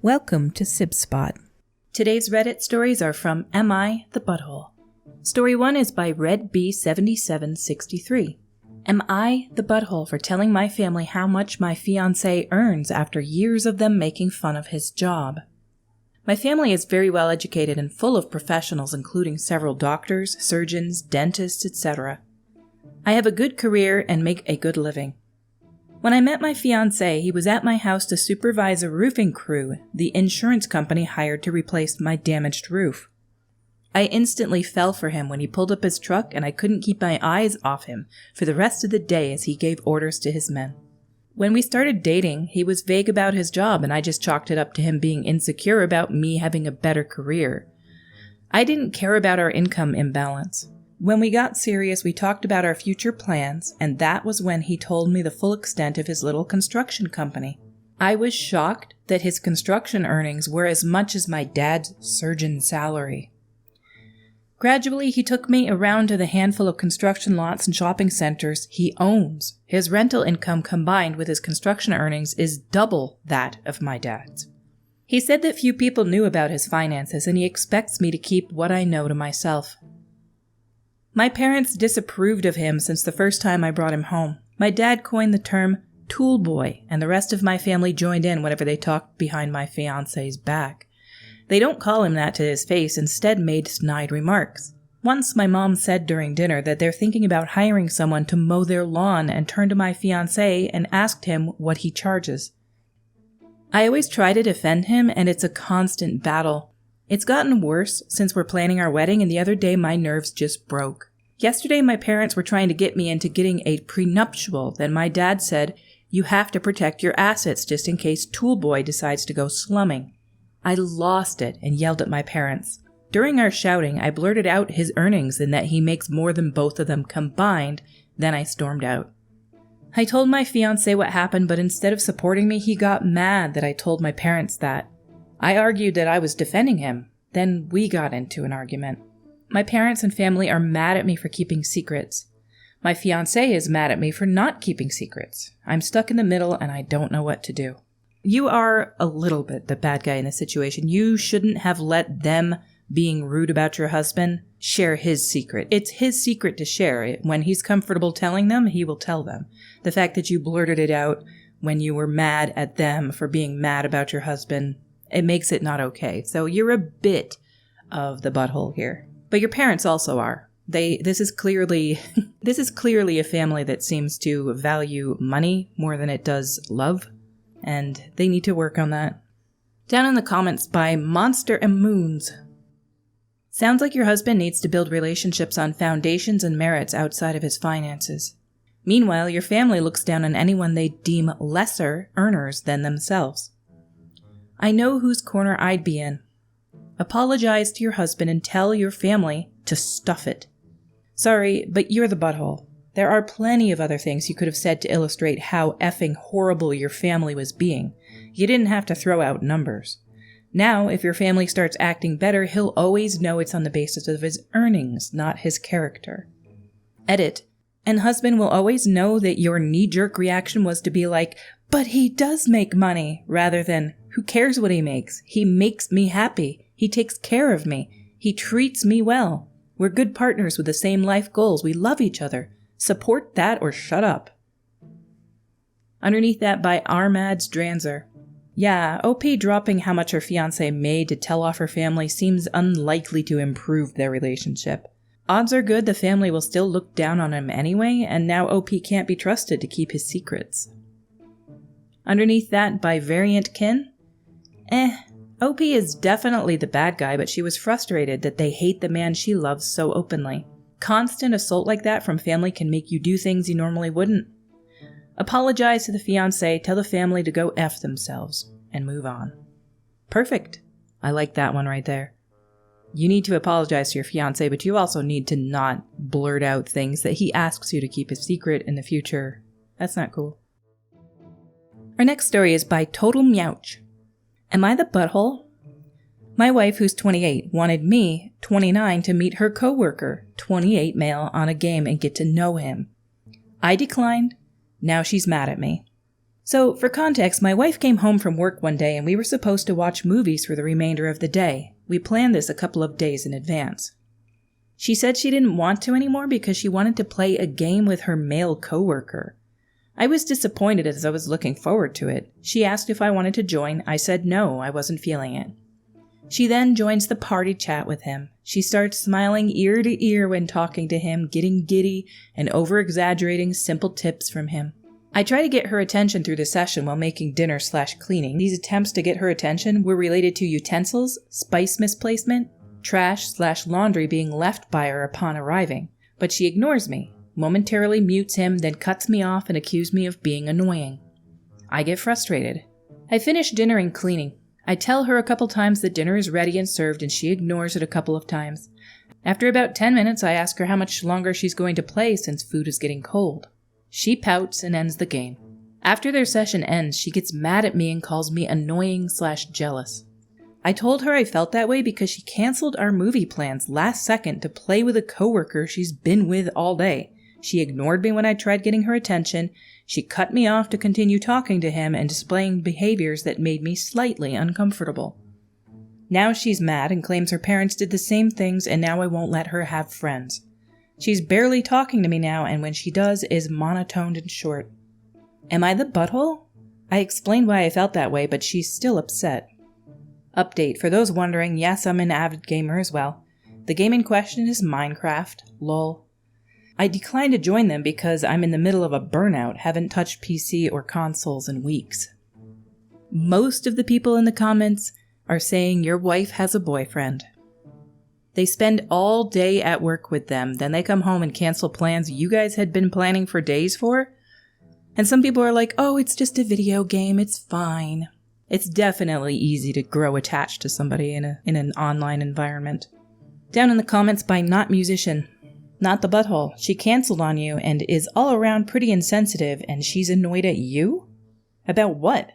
Welcome to Sib Spot. Today's Reddit stories are from Am I the Butthole? Story 1 is by RedB7763. Am I the butthole for telling my family how much my fiancé earns after years of them making fun of his job? My family is very well educated and full of professionals, including several doctors, surgeons, dentists, etc. I have a good career and make a good living. When I met my fiancé, he was at my house to supervise a roofing crew the insurance company hired to replace my damaged roof. I instantly fell for him when he pulled up his truck, and I couldn't keep my eyes off him for the rest of the day as he gave orders to his men. When we started dating, he was vague about his job, and I just chalked it up to him being insecure about me having a better career. I didn't care about our income imbalance. When we got serious, we talked about our future plans, and that was when he told me the full extent of his little construction company. I was shocked that his construction earnings were as much as my dad's surgeon salary. Gradually, he took me around to the handful of construction lots and shopping centers he owns. His rental income combined with his construction earnings is double that of my dad's. He said that few people knew about his finances, and he expects me to keep what I know to myself. My parents disapproved of him since the first time I brought him home. My dad coined the term tool boy, and the rest of my family joined in whenever they talked behind my fiancé's back. They don't call him that to his face, instead made snide remarks. Once my mom said during dinner that they're thinking about hiring someone to mow their lawn, and turned to my fiancé and asked him what he charges. I always try to defend him, and it's a constant battle. It's gotten worse since we're planning our wedding, and the other day my nerves just broke. Yesterday my parents were trying to get me into getting a prenuptial, then my dad said, "You have to protect your assets just in case Tool Boy decides to go slumming." I lost it and yelled at my parents. During our shouting, I blurted out his earnings and that he makes more than both of them combined, then I stormed out. I told my fiancé what happened, but instead of supporting me, he got mad that I told my parents that. I argued that I was defending him. Then we got into an argument. My parents and family are mad at me for keeping secrets. My fiancé is mad at me for not keeping secrets. I'm stuck in the middle and I don't know what to do. You are a little bit the bad guy in this situation. You shouldn't have let them being rude about your husband share his secret. It's his secret to share. When he's comfortable telling them, he will tell them. The fact that you blurted it out when you were mad at them for being mad about your husband, it makes it not okay. So you're a bit of the butthole here. But your parents also are. This is clearly a family that seems to value money more than it does love, and they need to work on that. Down in the comments by Monster and Moons. Sounds like your husband needs to build relationships on foundations and merits outside of his finances. Meanwhile, your family looks down on anyone they deem lesser earners than themselves. I know whose corner I'd be in. Apologize to your husband and tell your family to stuff it. Sorry, but you're the butthole. There are plenty of other things you could have said to illustrate how effing horrible your family was being. You didn't have to throw out numbers. Now, if your family starts acting better, he'll always know it's on the basis of his earnings, not his character. Edit. And husband will always know that your knee-jerk reaction was to be like, "But he does make money," rather than, "Who cares what he makes? He makes me happy. He takes care of me. He treats me well. We're good partners with the same life goals. We love each other. Support that or shut up." Underneath that by Armads Dranzer. Yeah, OP dropping how much her fiancé made to tell off her family seems unlikely to improve their relationship. Odds are good the family will still look down on him anyway, and now OP can't be trusted to keep his secrets. Underneath that by Variant Kin. OP is definitely the bad guy, but she was frustrated that they hate the man she loves so openly. Constant assault like that from family can make you do things you normally wouldn't. Apologize to the fiancé, tell the family to go F themselves, and move on. Perfect. I like that one right there. You need to apologize to your fiancé, but you also need to not blurt out things that he asks you to keep a secret in the future. That's not cool. Our next story is by Total Meouch. Am I the butthole? My wife, who's 28, wanted me, 29, to meet her coworker, 28 male, on a game and get to know him. I declined. Now she's mad at me. So, for context, my wife came home from work one day and we were supposed to watch movies for the remainder of the day. We planned this a couple of days in advance. She said she didn't want to anymore because she wanted to play a game with her male coworker. I was disappointed as I was looking forward to it. She asked if I wanted to join. I said no, I wasn't feeling it. She then joins the party chat with him. She starts smiling ear to ear when talking to him, getting giddy and over-exaggerating simple tips from him. I try to get her attention through the session while making dinner/cleaning. These attempts to get her attention were related to utensils, spice misplacement, trash/laundry being left by her upon arriving. But she ignores me, momentarily mutes him, then cuts me off and accuses me of being annoying. I get frustrated. I finish dinner and cleaning. I tell her a couple times that dinner is ready and served, and she ignores it a couple of times. After about 10 minutes, I ask her how much longer she's going to play since food is getting cold. She pouts and ends the game. After their session ends, she gets mad at me and calls me annoying/jealous. I told her I felt that way because she canceled our movie plans last second to play with a coworker she's been with all day. She ignored me when I tried getting her attention. She cut me off to continue talking to him and displaying behaviors that made me slightly uncomfortable. Now she's mad and claims her parents did the same things and now I won't let her have friends. She's barely talking to me now, and when she does, is monotoned and short. Am I the butthole? I explained why I felt that way, but she's still upset. Update, for those wondering, yes, I'm an avid gamer as well. The game in question is Minecraft, lol. I declined to join them because I'm in the middle of a burnout, haven't touched PC or consoles in weeks. Most of the people in the comments are saying your wife has a boyfriend. They spend all day at work with them, then they come home and cancel plans you guys had been planning for days for? And some people are like, oh, it's just a video game, it's fine. It's definitely easy to grow attached to somebody in an online environment. Down in the comments by Not Musician, not the butthole, she canceled on you and is all around pretty insensitive and she's annoyed at you? About what?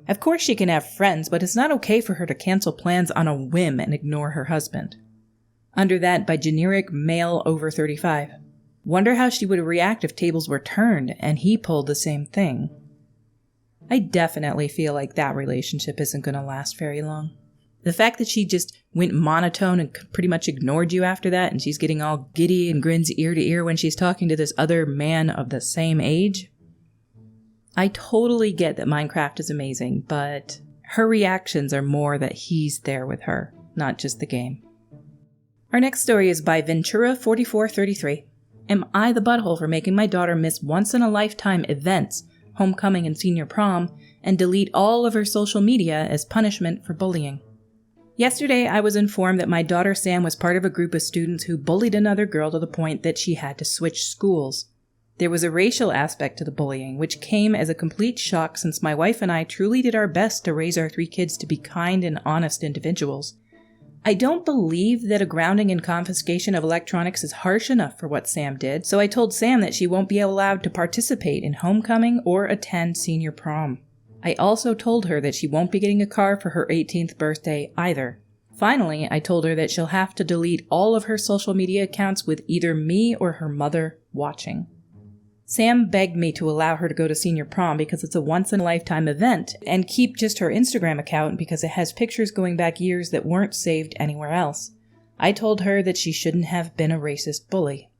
Of course she can have friends, but it's not okay for her to cancel plans on a whim and ignore her husband. Under that by generic male over 35. Wonder how she would react if tables were turned and he pulled the same thing. I definitely feel like that relationship isn't going to last very long. The fact that she just went monotone and pretty much ignored you after that, and she's getting all giddy and grins ear to ear when she's talking to this other man of the same age. I totally get that Minecraft is amazing, but her reactions are more that he's there with her, not just the game. Our next story is by Ventura4433. Am I the butthole for making my daughter miss once-in-a-lifetime events, homecoming and senior prom, and delete all of her social media as punishment for bullying? Yesterday, I was informed that my daughter Sam was part of a group of students who bullied another girl to the point that she had to switch schools. There was a racial aspect to the bullying, which came as a complete shock since my wife and I truly did our best to raise our 3 kids to be kind and honest individuals. I don't believe that a grounding and confiscation of electronics is harsh enough for what Sam did, so I told Sam that she won't be allowed to participate in homecoming or attend senior prom. I also told her that she won't be getting a car for her 18th birthday either. Finally, I told her that she'll have to delete all of her social media accounts with either me or her mother watching. Sam begged me to allow her to go to senior prom because it's a once-in-a-lifetime event, and keep just her Instagram account because it has pictures going back years that weren't saved anywhere else. I told her that she shouldn't have been a racist bully.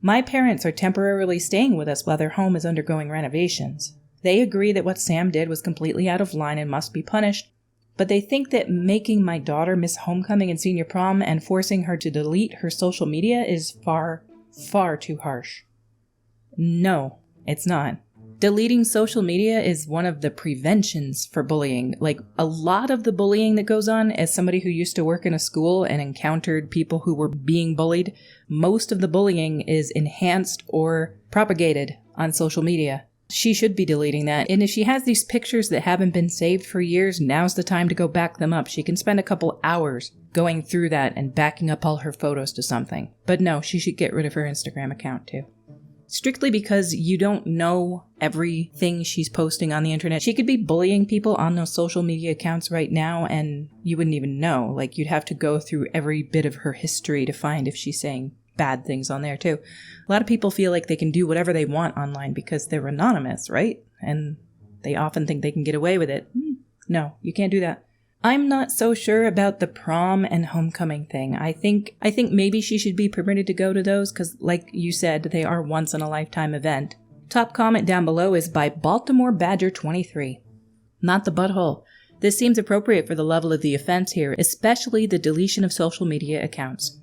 My parents are temporarily staying with us while their home is undergoing renovations. They agree that what Sam did was completely out of line and must be punished, but they think that making my daughter miss homecoming and senior prom and forcing her to delete her social media is far, far too harsh. No, it's not. Deleting social media is one of the preventions for bullying. Like, a lot of the bullying that goes on, as somebody who used to work in a school and encountered people who were being bullied, most of the bullying is enhanced or propagated on social media. She should be deleting that. And if she has these pictures that haven't been saved for years, now's the time to go back them up. She can spend a couple hours going through that and backing up all her photos to something. But no, she should get rid of her Instagram account too. Strictly because you don't know everything she's posting on the internet. She could be bullying people on those social media accounts right now and you wouldn't even know. Like, you'd have to go through every bit of her history to find if she's saying bad things on there too. A lot of people feel like they can do whatever they want online because they're anonymous, right? And They often think they can get away with it. No, you can't do that. I'm not so sure about the prom and homecoming thing. I think maybe she should be permitted to go to those because, like you said, they are once-in-a-lifetime event. Top comment down below is by Baltimore Badger 23. Not the butthole. This seems appropriate for the level of the offense here, especially the deletion of social media accounts.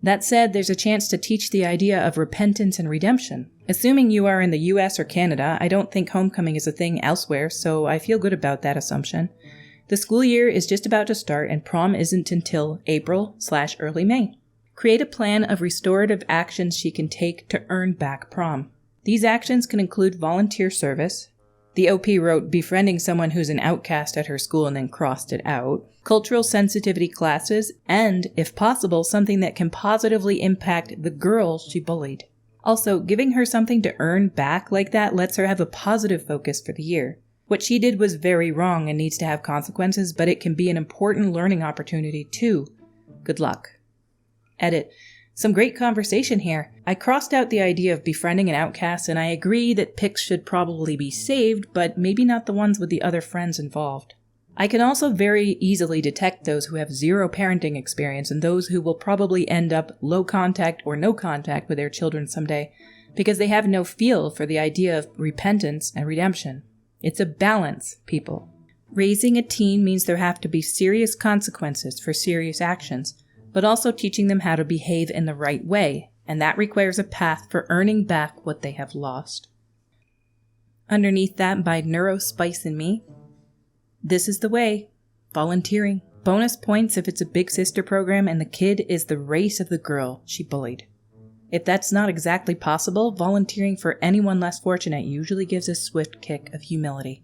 That said, there's a chance to teach the idea of repentance and redemption. Assuming you are in the US or Canada, I don't think homecoming is a thing elsewhere, so I feel good about that assumption. The school year is just about to start and prom isn't until April/early May. Create a plan of restorative actions she can take to earn back prom. These actions can include volunteer service. The OP wrote befriending someone who's an outcast at her school and then crossed it out. Cultural sensitivity classes, and, if possible, something that can positively impact the girl she bullied. Also, giving her something to earn back like that lets her have a positive focus for the year. What she did was very wrong and needs to have consequences, but it can be an important learning opportunity too. Good luck. Edit. Some great conversation here. I crossed out the idea of befriending an outcast, and I agree that pics should probably be saved, but maybe not the ones with the other friends involved. I can also very easily detect those who have zero parenting experience and those who will probably end up low contact or no contact with their children someday, because they have no feel for the idea of repentance and redemption. It's a balance, people. Raising a teen means there have to be serious consequences for serious actions, but also teaching them how to behave in the right way, and that requires a path for earning back what they have lost. Underneath that, by Neurospice and Me, this is the way. Volunteering. Bonus points if it's a big sister program and the kid is the race of the girl she bullied. If that's not exactly possible, volunteering for anyone less fortunate usually gives a swift kick of humility.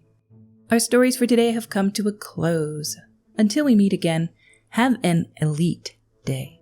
Our stories for today have come to a close. Until we meet again, have an elite day.